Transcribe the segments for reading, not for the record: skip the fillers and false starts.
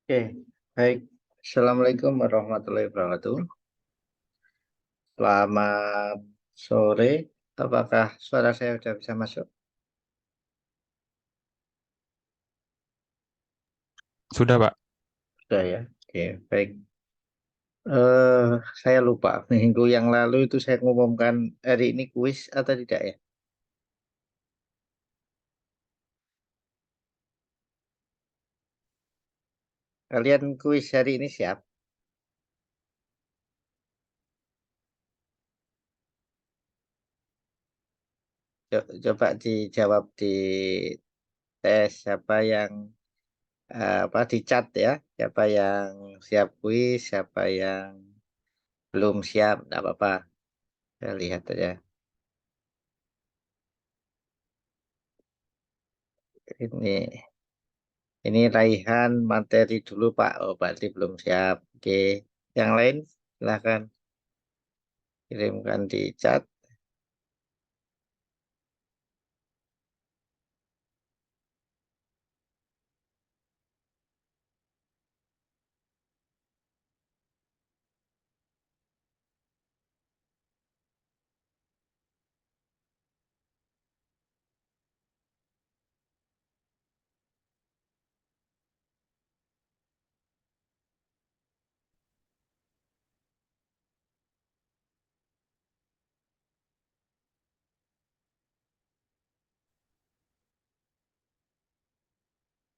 Oke, baik. Assalamualaikum warahmatullahi wabarakatuh. Selamat sore. Apakah suara saya sudah bisa masuk? Sudah, Pak. Sudah ya. Oke, baik. Saya lupa minggu yang lalu itu saya ngumumkan hari ini kuis atau tidak ya? Kalian kuis hari ini siap? Coba dijawab di tes siapa yang apa di chat ya? Siapa yang siap kuis, siapa yang belum siap, tidak apa-apa. Saya lihat aja. Ini raihan materi dulu Pak. Oh, berarti belum siap. Oke. Yang lain silahkan kirimkan di chat.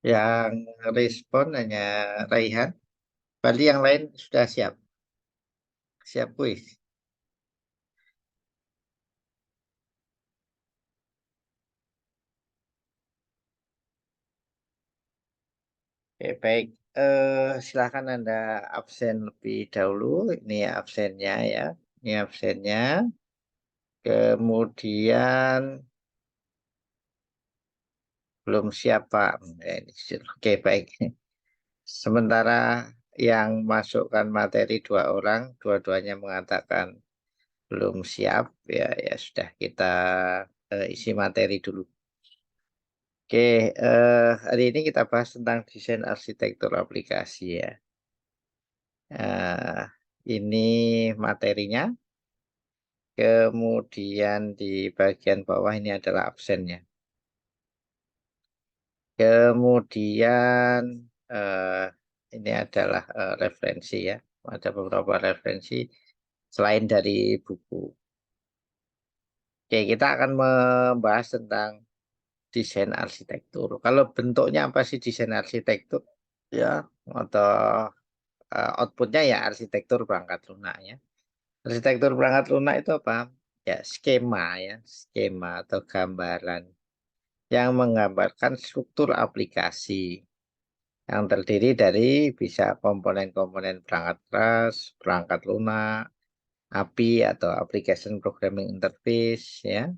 Yang respon hanya raihan. Berarti yang lain sudah siap. Siap kuis. Oke, baik. Silahkan Anda absen lebih dahulu. Ini absennya ya. Ini absennya. Kemudian belum siap Pak. Oke, baik. Sementara yang masukkan materi dua orang, dua-duanya mengatakan belum siap, ya ya sudah kita isi materi dulu. Oke, hari ini kita bahas tentang desain arsitektur aplikasi ya. Eh, ini materinya, kemudian di bagian bawah ini adalah absennya. Kemudian eh, ini adalah referensi ya. Ada beberapa referensi selain dari buku. Oke, kita akan membahas tentang desain arsitektur. Kalau bentuknya apa sih desain arsitektur? Ya, atau outputnya ya arsitektur perangkat lunak ya. Arsitektur perangkat lunak itu apa? Ya, skema ya, skema atau gambaran yang menggambarkan struktur aplikasi yang terdiri dari bisa komponen-komponen perangkat keras, perangkat lunak, API atau Application Programming Interface ya,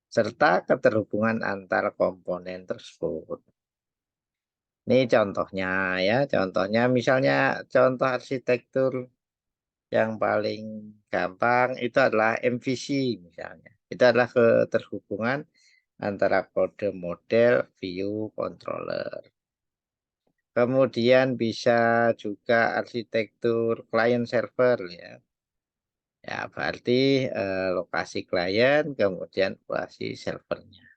serta keterhubungan antar komponen tersebut. Ini contohnya ya, contohnya misalnya contoh arsitektur yang paling gampang itu adalah MVC misalnya. Itu adalah keterhubungan antara kode model, view, controller. Kemudian bisa juga arsitektur client server ya. Ya, berarti lokasi klien kemudian lokasi servernya.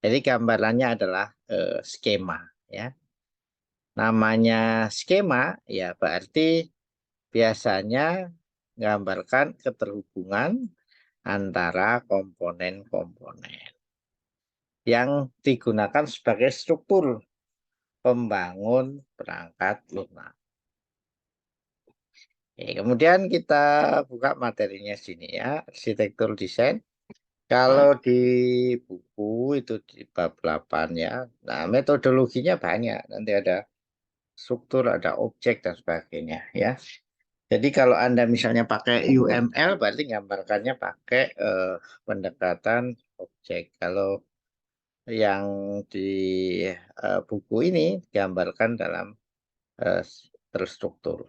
Jadi gambarannya adalah skema ya. Namanya skema ya berarti biasanya menggambarkan keterhubungan antara komponen-komponen yang digunakan sebagai struktur pembangun perangkat lunak. Oke, kemudian kita buka materinya sini ya, arsitektur desain. Kalau di buku itu di bab 8 ya. Nah, metodologinya banyak. Nanti ada struktur, ada objek dan sebagainya ya. Jadi kalau Anda misalnya pakai UML berarti gambarkannya pakai pendekatan objek. Kalau yang di buku ini digambarkan dalam eh, terstruktur.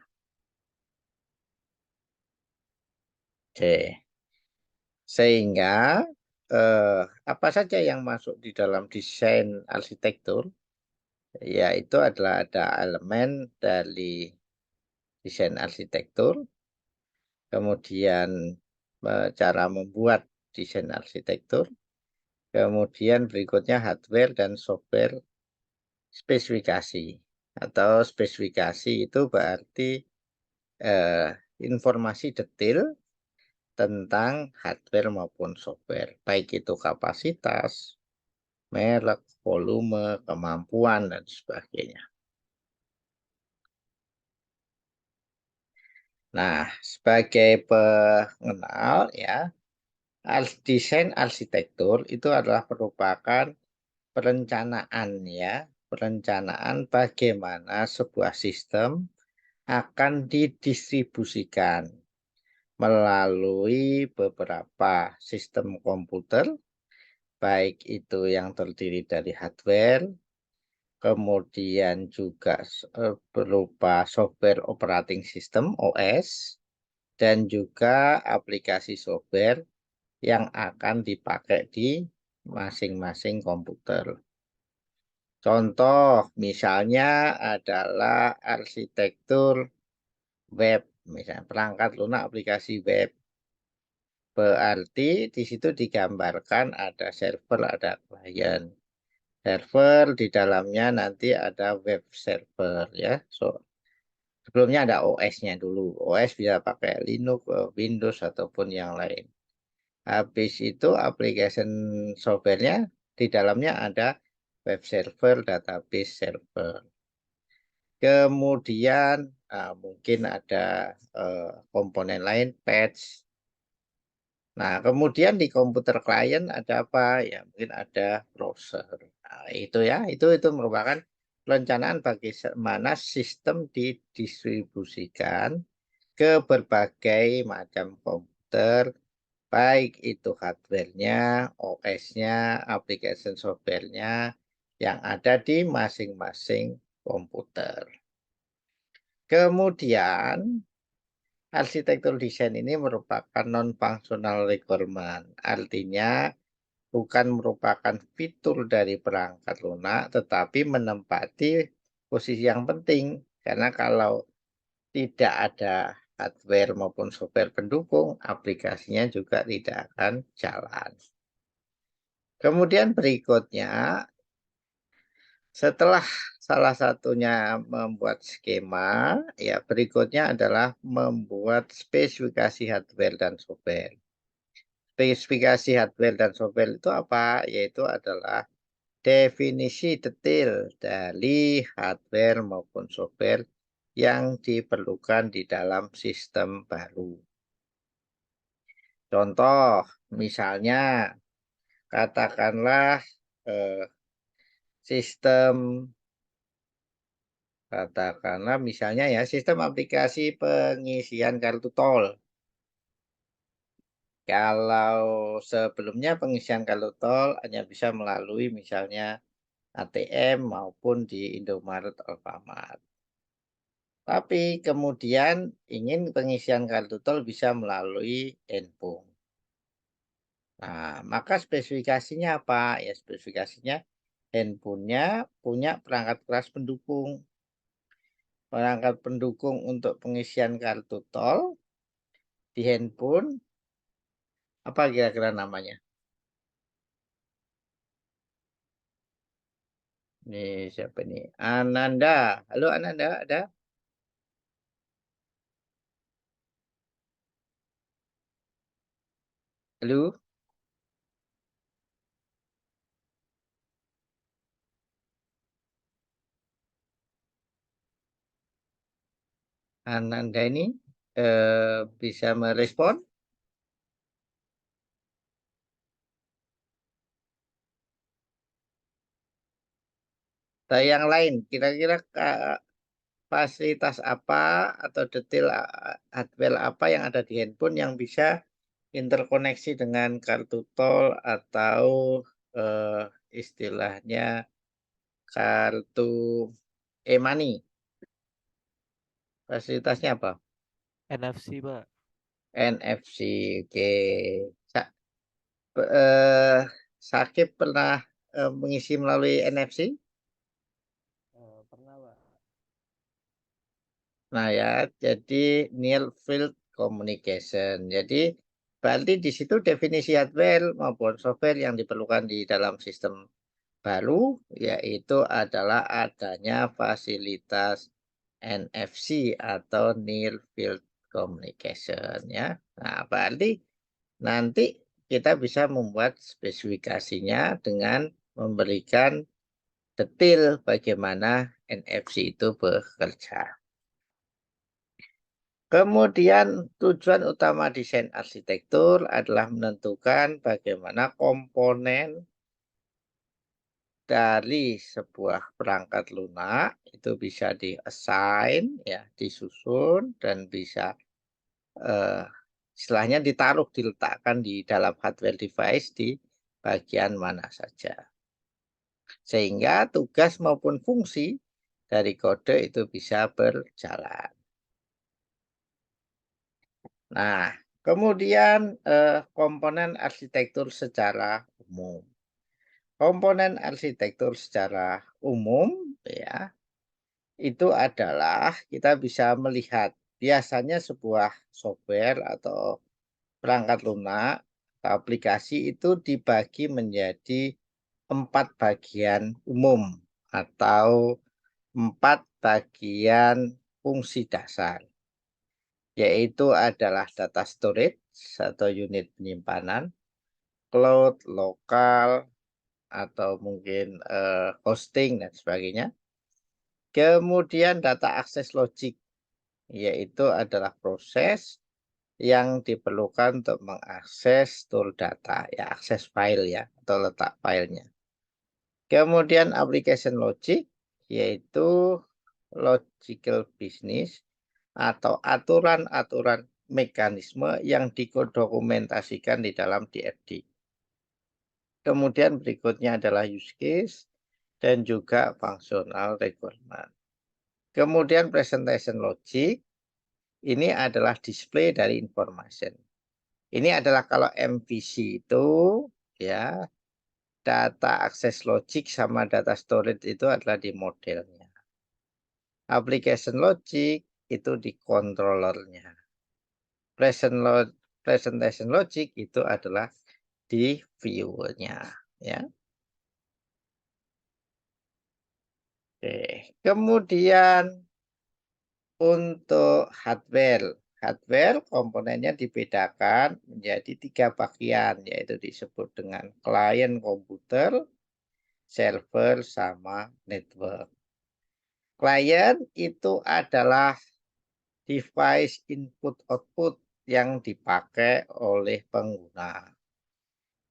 Oke. Sehingga apa saja yang masuk di dalam desain arsitektur Ya, itu adalah ada elemen dari desain arsitektur, kemudian cara membuat desain arsitektur, kemudian berikutnya hardware dan software spesifikasi. Atau spesifikasi itu berarti eh, informasi detail tentang hardware maupun software, baik itu kapasitas, merek, volume, kemampuan, dan sebagainya. Nah, sebagai pengenal ya, desain arsitektur itu adalah merupakan perencanaan ya, perencanaan bagaimana sebuah sistem akan didistribusikan melalui beberapa sistem komputer, baik itu yang terdiri dari hardware, kemudian juga berupa software operating system (OS), dan juga aplikasi software yang akan dipakai di masing-masing komputer. Contoh misalnya adalah arsitektur web, misalnya perangkat lunak aplikasi web. Berarti di situ digambarkan ada server, ada klien. Server di dalamnya nanti ada web server ya. So, sebelumnya ada OS-nya dulu. OS bisa pakai Linux, Windows ataupun yang lain. Habis itu application software-nya di dalamnya ada web server, database server. Kemudian mungkin ada komponen lain, patch. Nah, kemudian di komputer klien ada apa? Ya, mungkin ada browser. Nah, itu ya, itu merupakan perencanaan bagaimana sistem didistribusikan ke berbagai macam komputer, baik itu hardware-nya, OS-nya, application software-nya yang ada di masing-masing komputer. Kemudian, arsitektur desain ini merupakan non-functional requirement. Artinya, bukan merupakan fitur dari perangkat lunak, tetapi menempati posisi yang penting. Karena kalau tidak ada hardware maupun software pendukung, aplikasinya juga tidak akan jalan. Kemudian berikutnya, setelah salah satunya membuat skema, ya berikutnya adalah membuat spesifikasi hardware dan software. Spesifikasi hardware dan software itu apa? Yaitu adalah definisi detail dari hardware maupun software yang diperlukan di dalam sistem baru. Contoh, misalnya katakanlah eh, sistem, katakanlah misalnya ya sistem aplikasi pengisian kartu tol. Kalau sebelumnya pengisian kartu tol hanya bisa melalui misalnya ATM maupun di Indomaret Alfamart. Tapi kemudian ingin pengisian kartu tol bisa melalui handphone. Nah, maka spesifikasinya apa? Ya, spesifikasinya handphonenya punya perangkat keras pendukung. Perangkat pendukung untuk pengisian kartu tol di handphone, apa kira-kira namanya? Ini siapa nih? Ananda. Halo Ananda, ada? Halo, Ananda ini bisa merespon? Atau yang lain, kira-kira fasilitas apa atau detail hardware apa yang ada di handphone yang bisa interkoneksi dengan kartu tol atau eh, istilahnya kartu e-money. Fasilitasnya apa? NFC, Pak. NFC. Oke. Sa- eh, Sakit pernah mengisi melalui NFC? Nah ya, jadi near field communication. Jadi berarti di situ definisi hardware maupun software yang diperlukan di dalam sistem baru yaitu adalah adanya fasilitas NFC atau near field communication ya. Nah, berarti nanti kita bisa membuat spesifikasinya dengan memberikan detail bagaimana NFC itu bekerja. Kemudian tujuan utama desain arsitektur adalah menentukan bagaimana komponen dari sebuah perangkat lunak itu bisa di-assign, ya, disusun dan bisa eh, istilahnya ditaruh, diletakkan di dalam hardware device di bagian mana saja. Sehingga tugas maupun fungsi dari kode itu bisa berjalan. Nah, kemudian komponen arsitektur secara umum. Komponen arsitektur secara umum ya, itu adalah kita bisa melihat biasanya sebuah software atau perangkat lunak atau aplikasi itu dibagi menjadi 4 bagian umum atau 4 bagian fungsi dasar, yaitu adalah data storage atau unit penyimpanan, cloud, lokal, atau mungkin hosting dan sebagainya. Kemudian data akses logik, yaitu adalah proses yang diperlukan untuk mengakses store data, ya akses file ya, atau letak filenya. Kemudian application logic, yaitu logical business atau aturan-aturan mekanisme yang didokumentasikan di dalam DFD. Kemudian berikutnya adalah use case dan juga functional requirement. Kemudian presentation logic, ini adalah display dari information. Ini adalah kalau MVC itu ya, data access logic sama data storage itu adalah di modelnya. Application logic itu di controllernya. Presentation logic itu adalah di viewernya ya. Oke, kemudian untuk hardware komponennya dibedakan menjadi 3 bagian, yaitu disebut dengan client komputer, server, sama network. Client itu adalah device input-output yang dipakai oleh pengguna.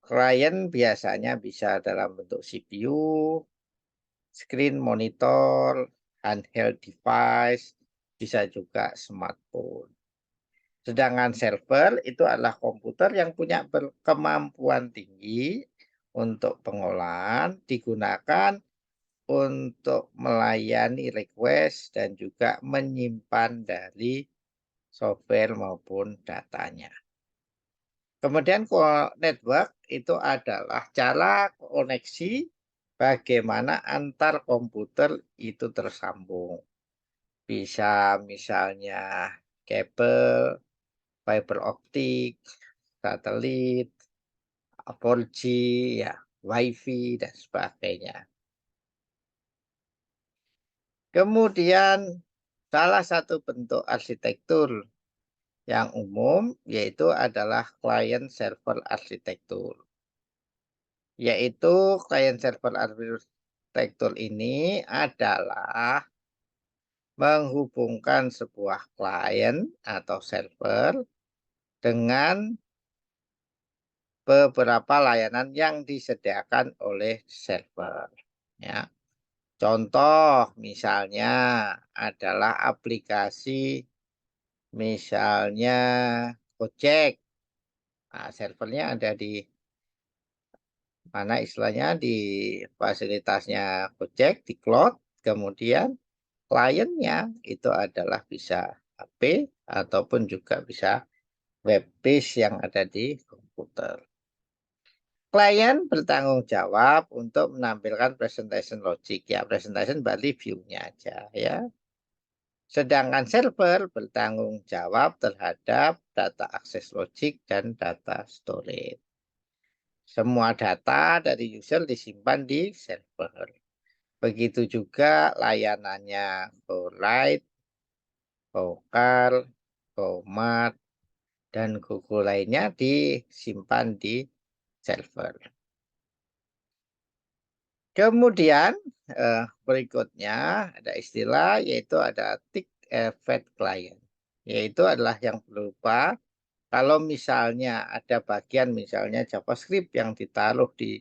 Klien biasanya bisa dalam bentuk CPU, screen monitor, handheld device, bisa juga smartphone. Sedangkan server itu adalah komputer yang punya kemampuan tinggi untuk pengolahan, digunakan untuk melayani request dan juga menyimpan dari software maupun datanya. Kemudian network itu adalah cara koneksi bagaimana antar komputer itu tersambung. Bisa misalnya kabel, fiber optik, satelit, 4G, ya, WiFi, dan sebagainya. Kemudian salah satu bentuk arsitektur yang umum yaitu adalah client server arsitektur. Yaitu client server arsitektur ini adalah menghubungkan sebuah klien atau server dengan beberapa layanan yang disediakan oleh server. Ya. Contoh misalnya adalah aplikasi misalnya Gojek. Nah, servernya ada di mana istilahnya di fasilitasnya Gojek, di cloud. Kemudian kliennya itu adalah bisa HP ataupun juga bisa web based yang ada di komputer. Klien bertanggung jawab untuk menampilkan presentation logic ya. Presentation berarti view-nya aja ya. Sedangkan server bertanggung jawab terhadap data akses logik dan data storage. Semua data dari user disimpan di server. Begitu juga layanannya Go-Write, Go-Curl, Go-Mat, dan Google lainnya disimpan di server. Kemudian berikutnya ada istilah yaitu ada tick event client. Yaitu adalah yang berupa kalau misalnya ada bagian misalnya JavaScript yang ditaruh di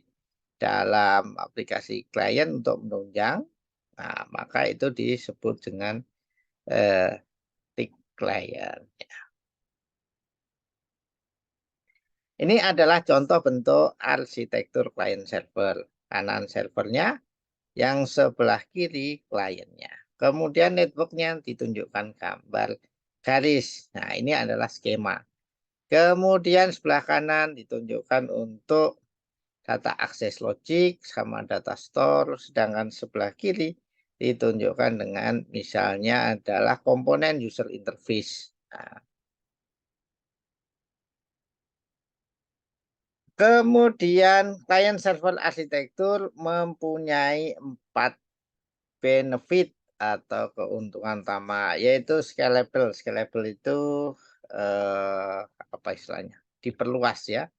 dalam aplikasi klien untuk menunjang, nah maka itu disebut dengan eh, tick client. Ini adalah contoh bentuk arsitektur client server. Kanan servernya, yang sebelah kiri kliennya. Kemudian networknya ditunjukkan gambar garis. Nah, ini adalah skema. Kemudian sebelah kanan ditunjukkan untuk data akses logik sama data store. Sedangkan sebelah kiri ditunjukkan dengan misalnya adalah komponen user interface. Nah, kemudian client server arsitektur mempunyai 4 benefit atau keuntungan utama yaitu scalable. Scalable itu apa istilahnya? Diperluas ya.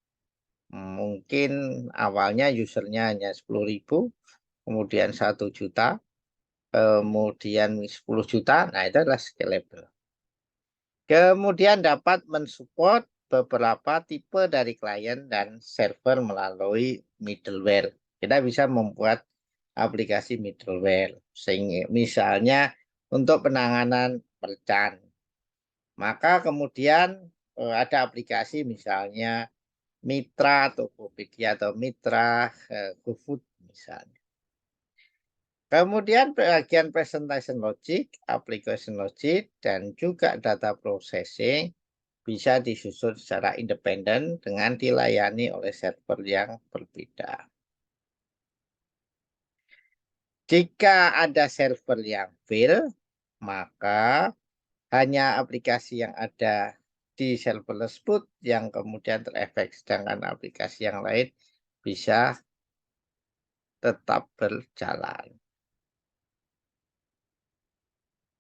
Mungkin awalnya usernya hanya 10.000, kemudian 1 juta, kemudian 10 juta. Nah, itu adalah scalable. Kemudian dapat mensupport beberapa tipe dari klien dan server melalui middleware. Kita bisa membuat aplikasi middleware. Sehingga misalnya untuk penanganan merchant. Maka kemudian ada aplikasi misalnya Mitra Tokopedia atau Mitra GoFood misalnya. Kemudian bagian presentation logic, application logic, dan juga data processing bisa disusun secara independen dengan dilayani oleh server yang berbeda. Jika ada server yang fail, maka hanya aplikasi yang ada di server tersebut yang kemudian terefek, sedangkan aplikasi yang lain bisa tetap berjalan.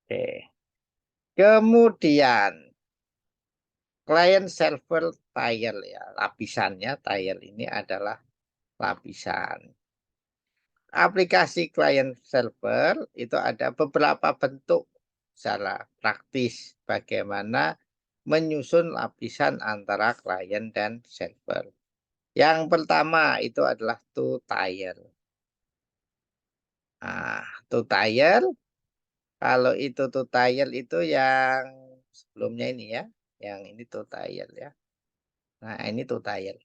Oke. Kemudian client server tile ya, lapisannya tile ini adalah lapisan. Aplikasi client server itu ada beberapa bentuk secara praktis bagaimana menyusun lapisan antara klien dan server. Yang pertama itu adalah two tier. Nah, two tier, kalau itu two tier itu yang sebelumnya ini ya, yang ini two tier ya. Nah, ini two tier.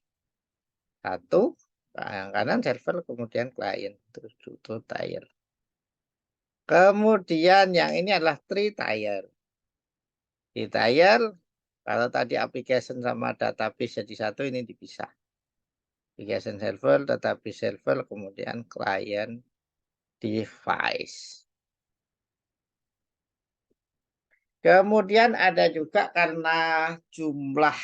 Satu, yang kanan server, kemudian klien. Terus two tier. Kemudian yang ini adalah three tier. Di tier, kalau tadi application sama database jadi satu, ini dipisah. Application server, database server, kemudian client device. Kemudian ada juga karena jumlah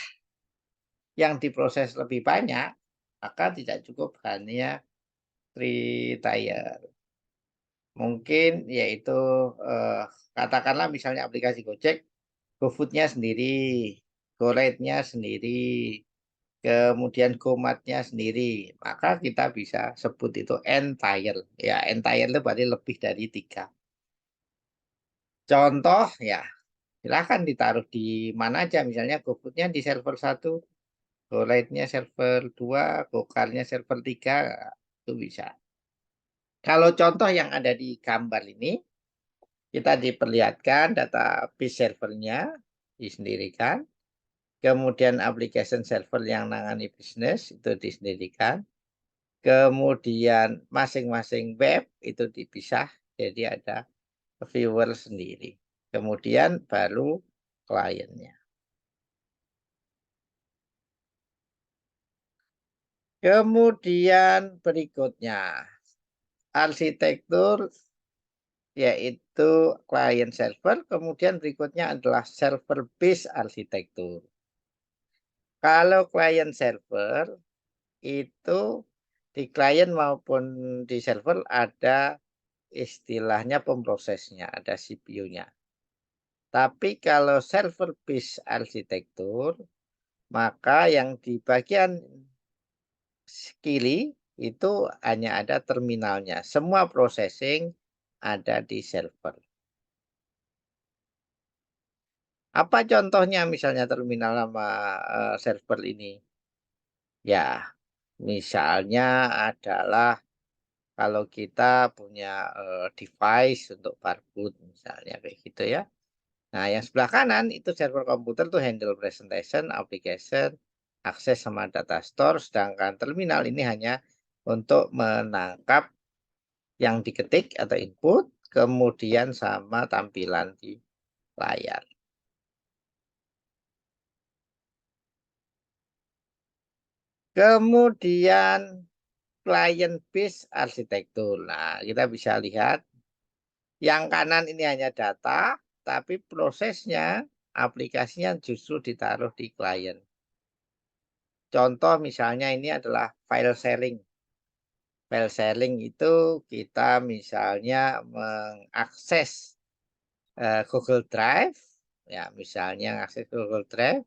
yang diproses lebih banyak, maka tidak cukup hanya three tier. Mungkin yaitu eh, katakanlah misalnya aplikasi Gojek, GoFood-nya sendiri, GoRide-nya sendiri, kemudian GoMart-nya sendiri. Maka kita bisa sebut itu entire. Ya, entire itu berarti lebih dari 3. Contoh ya, silahkan ditaruh di mana aja. Misalnya GoFood-nya di server 1, GoRide-nya server 2, GoCar-nya server 3, itu bisa. Kalau contoh yang ada di gambar ini, kita diperlihatkan database servernya disendirikan, kemudian application server yang nangani bisnis itu disendirikan, kemudian masing-masing web itu dipisah, jadi ada viewer sendiri. Kemudian baru kliennya. Kemudian berikutnya, arsitektur yaitu client server, kemudian berikutnya adalah server based arsitektur. Kalau client server itu di client maupun di server ada istilahnya pemrosesnya, ada CPU-nya. Tapi kalau server based arsitektur, maka yang di bagian kiri itu hanya ada terminalnya. Semua processing ada di server. Apa contohnya misalnya terminal sama server ini? Ya, misalnya adalah kalau kita punya device untuk barcode misalnya kayak gitu ya. Nah, yang sebelah kanan itu server komputer tuh handle presentation, application, akses sama data store, sedangkan terminal ini hanya untuk menangkap yang diketik atau input, kemudian sama tampilan di layar. Kemudian client based arsitektur. Nah, kita bisa lihat yang kanan ini hanya data, tapi prosesnya, aplikasinya justru ditaruh di klien. Contoh misalnya ini adalah file sharing. File sharing itu kita misalnya mengakses Google Drive, ya misalnya akses Google Drive.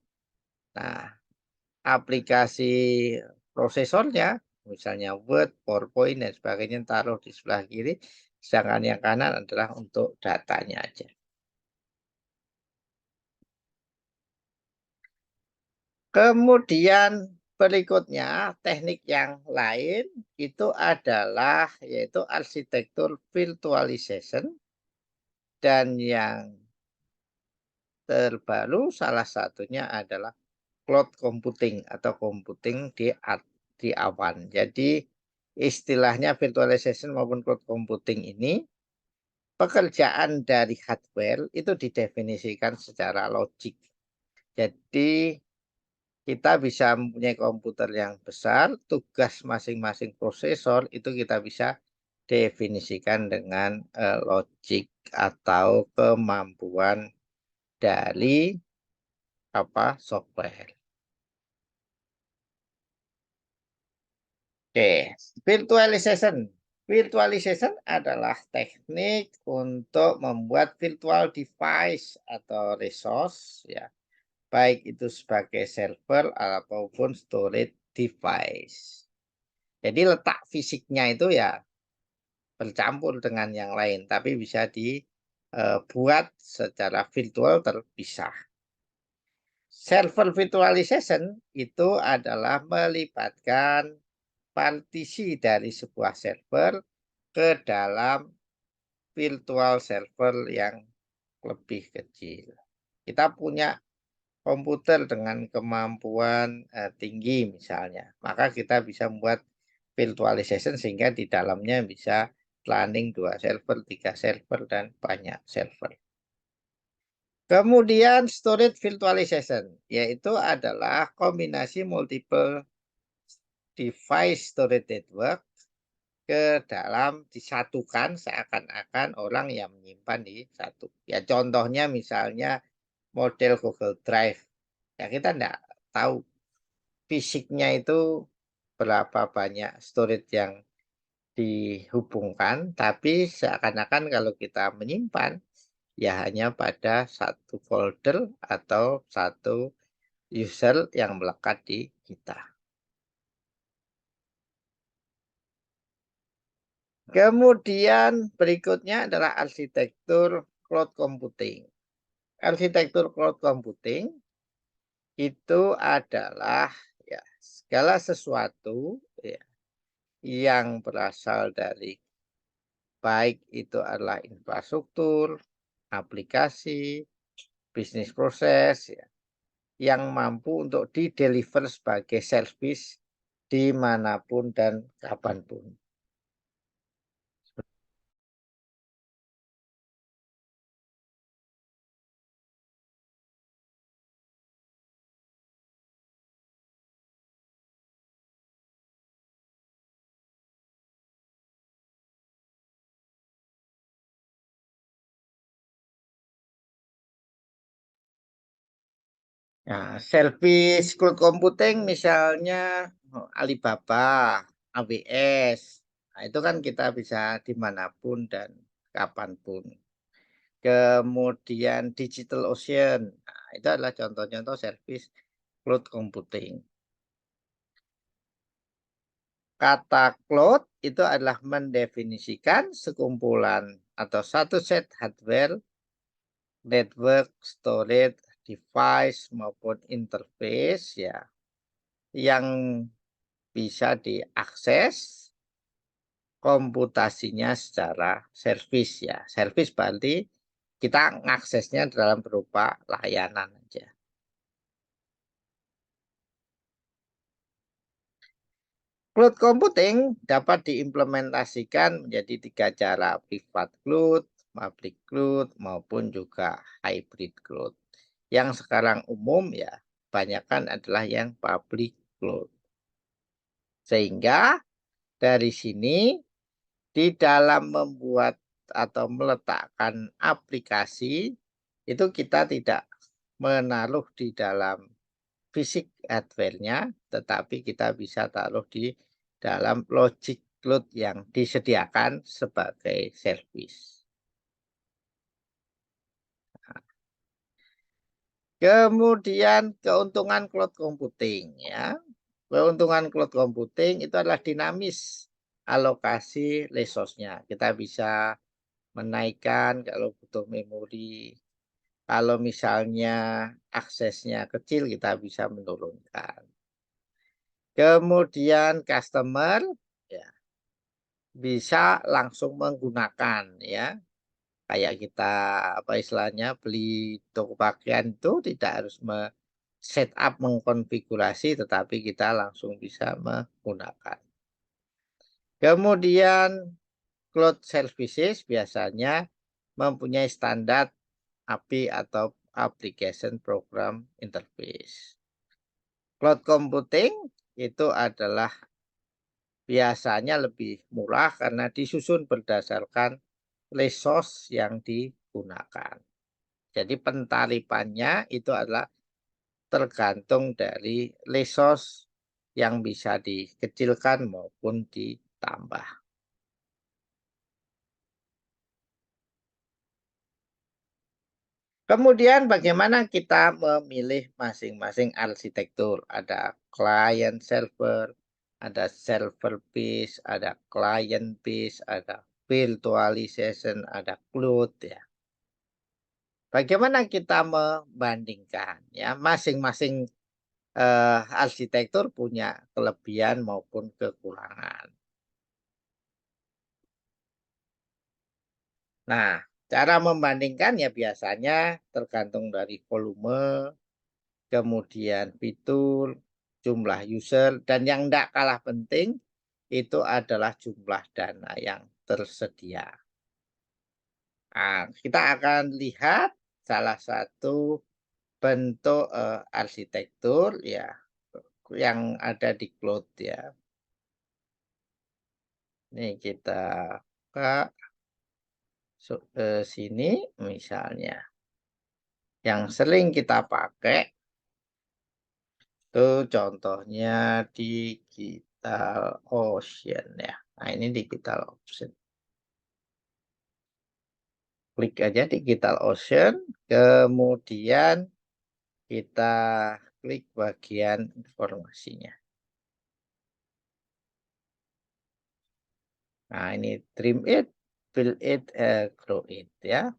Nah, aplikasi prosesornya, misalnya Word, PowerPoint, dan sebagainya taruh di sebelah kiri, sedangkan yang kanan adalah untuk datanya aja. Kemudian berikutnya teknik yang lain itu adalah yaitu arsitektur virtualization dan yang terbaru salah satunya adalah cloud computing atau computing di awan. Jadi istilahnya virtualization maupun cloud computing ini pekerjaan dari hardware itu didefinisikan secara logik. Jadi kita bisa mempunyai komputer yang besar, tugas masing-masing prosesor itu kita bisa definisikan dengan logik atau kemampuan dari software. Oke, virtualization. Virtualization adalah teknik untuk membuat virtual device atau resource ya, baik itu sebagai server ataupun storage device. Jadi letak fisiknya itu ya bercampur dengan yang lain, tapi bisa dibuat secara virtual terpisah. Server virtualization itu adalah melibatkan partisi dari sebuah server ke dalam virtual server yang lebih kecil. Kita punya komputer dengan kemampuan tinggi misalnya, maka kita bisa membuat virtualization sehingga di dalamnya bisa running 2 server, 3 server, dan banyak server. Kemudian storage virtualization, yaitu adalah kombinasi multiple device storage network ke dalam disatukan seakan-akan orang yang menyimpan di satu. Ya contohnya misalnya model Google Drive. Ya kita enggak tahu fisiknya itu berapa banyak storage yang dihubungkan, tapi seakan-akan kalau kita menyimpan, ya hanya pada satu folder atau satu user yang melekat di kita. Kemudian berikutnya adalah arsitektur cloud computing. Arsitektur cloud computing itu adalah ya segala sesuatu ya, yang berasal dari baik itu adalah infrastruktur, aplikasi, bisnis proses ya, yang mampu untuk di-deliver sebagai service dimanapun dan kapanpun. Nah, service cloud computing misalnya Alibaba, AWS. Nah, itu kan kita bisa dimanapun dan kapanpun. Kemudian Digital Ocean. Nah, itu adalah contoh-contoh service cloud computing. Kata cloud itu adalah mendefinisikan sekumpulan atau satu set hardware, network, storage, device maupun interface ya yang bisa diakses komputasinya secara servis ya. Servis berarti kita ngaksesnya dalam berupa layanan aja. Cloud computing dapat diimplementasikan menjadi 3 cara, private cloud, public cloud, maupun juga hybrid cloud. Yang sekarang umum ya, kebanyakan adalah yang public cloud. Sehingga dari sini di dalam membuat atau meletakkan aplikasi itu kita tidak menaruh di dalam fisik hardware-nya, tetapi kita bisa taruh di dalam logic cloud yang disediakan sebagai servis. Kemudian keuntungan cloud computing ya. Keuntungan cloud computing itu adalah dinamis alokasi resource-nya. Kita bisa menaikkan kalau butuh memori. Kalau misalnya aksesnya kecil kita bisa menurunkan. Kemudian customer ya bisa langsung menggunakan ya. Kayak kita apa istilahnya beli toko pakaian itu tidak harus setup mengkonfigurasi tetapi kita langsung bisa menggunakan. Kemudian cloud services biasanya mempunyai standar API atau application program interface. Cloud computing itu adalah biasanya lebih murah karena disusun berdasarkan resource yang digunakan. Jadi pentarifannya itu adalah tergantung dari resource yang bisa dikecilkan maupun ditambah. Kemudian bagaimana kita memilih masing-masing arsitektur? Ada client server, ada server base, ada client base, ada virtualization, ada cloud ya. Bagaimana kita membandingkan ya masing-masing arsitektur punya kelebihan maupun kekurangan. Nah, cara membandingkan ya biasanya tergantung dari volume, kemudian fitur, jumlah user, dan yang tidak kalah penting itu adalah jumlah dana yang tersedia. Nah, kita akan lihat salah satu bentuk arsitektur ya yang ada di cloud ya. Ini kita buka sini misalnya. Yang sering kita pakai itu contohnya Digital Ocean ya. Nah, ini Digital Ocean. Klik aja Digital Ocean, kemudian kita klik bagian informasinya. Nah, ini Dream It, Build It, Grow It ya.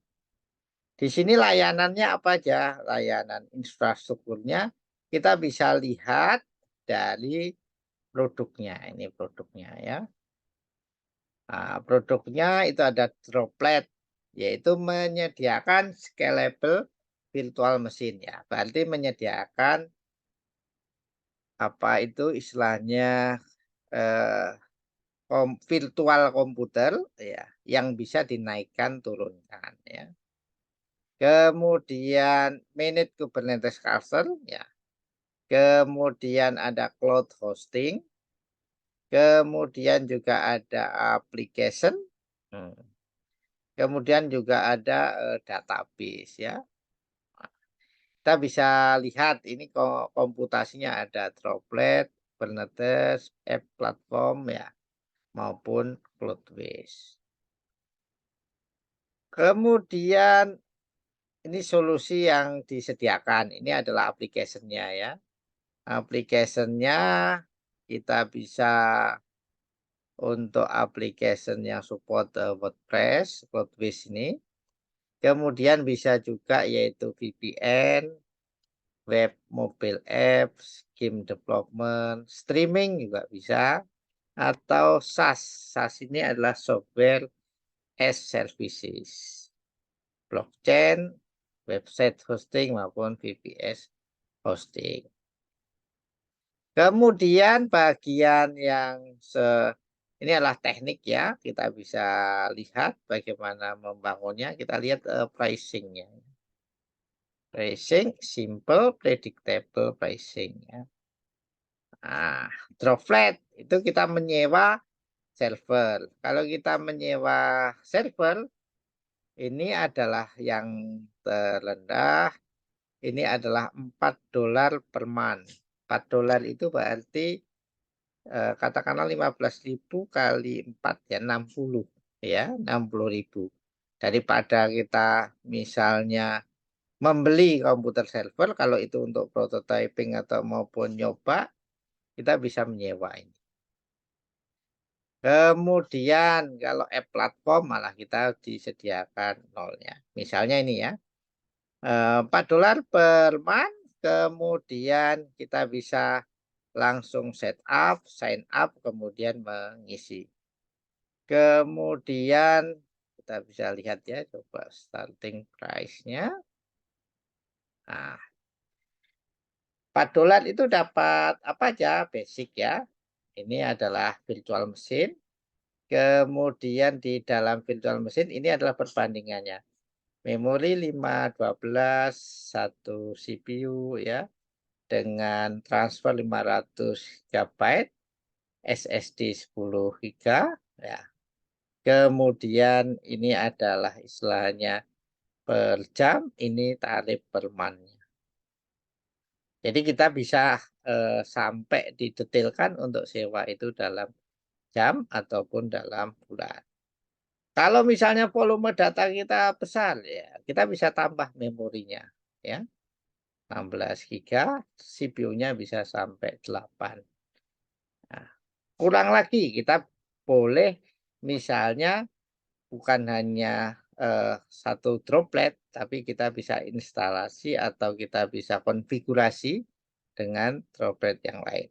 Di sini layanannya apa aja? Layanan infrastrukturnya kita bisa lihat dari produknya. Ini produknya ya. Nah, produknya itu ada Droplet, yaitu menyediakan scalable virtual machine ya. Berarti menyediakan apa itu istilahnya eh, virtual komputer ya yang bisa dinaikkan turunkan ya. Kemudian manage Kubernetes cluster ya. Kemudian ada cloud hosting, kemudian juga ada application, hmm, kemudian juga ada database ya. Kita bisa lihat ini komputasinya ada Droplet, Kubernetes, app platform ya, maupun Cloudways. Kemudian ini solusi yang disediakan. Ini adalah aplikasinya ya. Aplikasinya kita bisa untuk application yang support WordPress, Cloudways ini. Kemudian bisa juga yaitu VPN, web mobile apps, game development, streaming juga bisa, atau SaaS. SaaS ini adalah software as services, blockchain, website hosting maupun VPS hosting. Kemudian bagian yang ini adalah teknik ya, kita bisa lihat bagaimana membangunnya. Kita lihat pricing-nya. Pricing simple, predictable pricing ya. Nah, Droplet itu kita menyewa server. Kalau kita menyewa server, ini adalah yang terendah. Ini adalah $4 per month. $4 itu berarti katakanlah 15.000 kali 4 ya 60 ya 60.000. Daripada kita misalnya membeli komputer server, kalau itu untuk prototyping atau maupun nyoba, kita bisa menyewa ini. Kemudian kalau app platform malah kita disediakan nolnya. Misalnya ini ya, $4 per month, kemudian kita bisa langsung setup, sign up, kemudian mengisi. Kemudian kita bisa lihat ya, coba starting price-nya. Nah, $4 itu dapat apa aja? Basic ya. Ini adalah virtual machine. Kemudian di dalam virtual machine ini adalah perbandingannya. Memori 512, 1 CPU ya, dengan transfer 500 GB, SSD 10 GB ya. Kemudian ini adalah istilahnya per jam, ini tarif per month. Jadi kita bisa sampai didetailkan untuk sewa itu dalam jam ataupun dalam bulan. Kalau misalnya volume data kita besar ya, kita bisa tambah memorinya ya. 16 giga, CPU-nya bisa sampai 8. Nah, kurang lagi kita boleh misalnya bukan hanya satu droplet, tapi kita bisa instalasi atau kita bisa konfigurasi dengan droplet yang lain.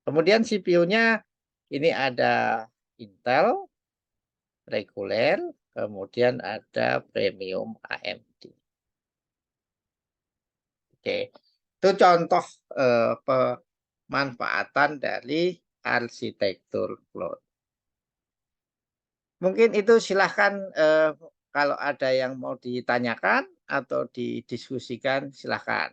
Kemudian CPU-nya ini ada Intel, reguler, kemudian ada premium AMD. Oke, itu contoh pemanfaatan dari arsitektur cloud. Mungkin itu silahkan kalau ada yang mau ditanyakan atau didiskusikan silahkan.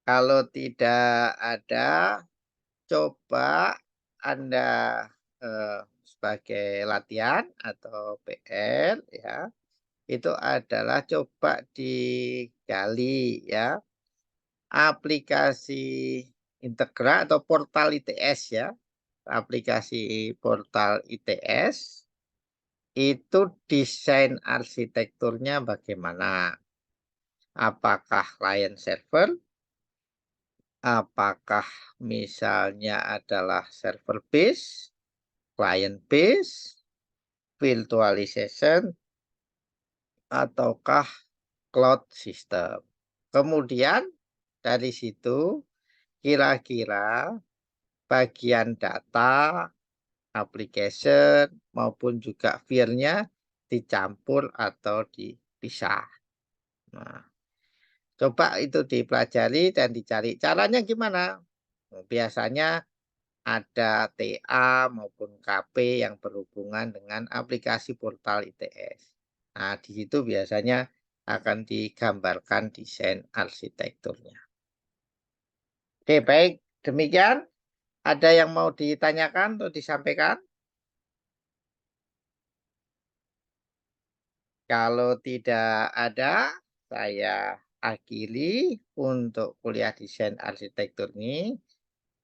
Kalau tidak ada, coba Anda sebagai latihan atau PR ya, itu adalah coba digali ya aplikasi Integra atau portal ITS ya. Aplikasi portal ITS itu desain arsitekturnya bagaimana? Apakah client server? Apakah misalnya adalah server base, client base, virtualization, ataukah cloud system? Kemudian dari situ kira-kira bagian data, application, maupun juga filenya dicampur atau dipisah. Nah, coba itu dipelajari dan dicari caranya gimana. Biasanya ada TA maupun KP yang berhubungan dengan aplikasi portal ITS. Nah, di situ biasanya akan digambarkan desain arsitekturnya. Oke, baik. Demikian Ada yang mau ditanyakan atau disampaikan? Kalau tidak ada, saya akhiri untuk kuliah desain arsitektur ini.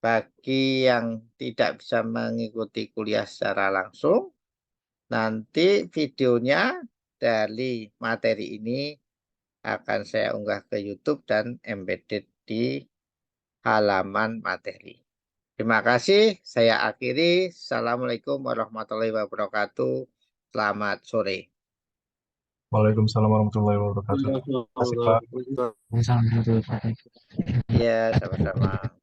Bagi yang tidak bisa mengikuti kuliah secara langsung, nanti videonya dari materi ini akan saya unggah ke YouTube dan embedded di halaman materi. Terima kasih, saya akhiri. Assalamualaikum warahmatullahi wabarakatuh. Selamat sore. Waalaikumsalam warahmatullahi wabarakatuh. Terima kasih, Pak. Waalaikumsalam warahmatullahi wabarakatuh. Ya, sama-sama.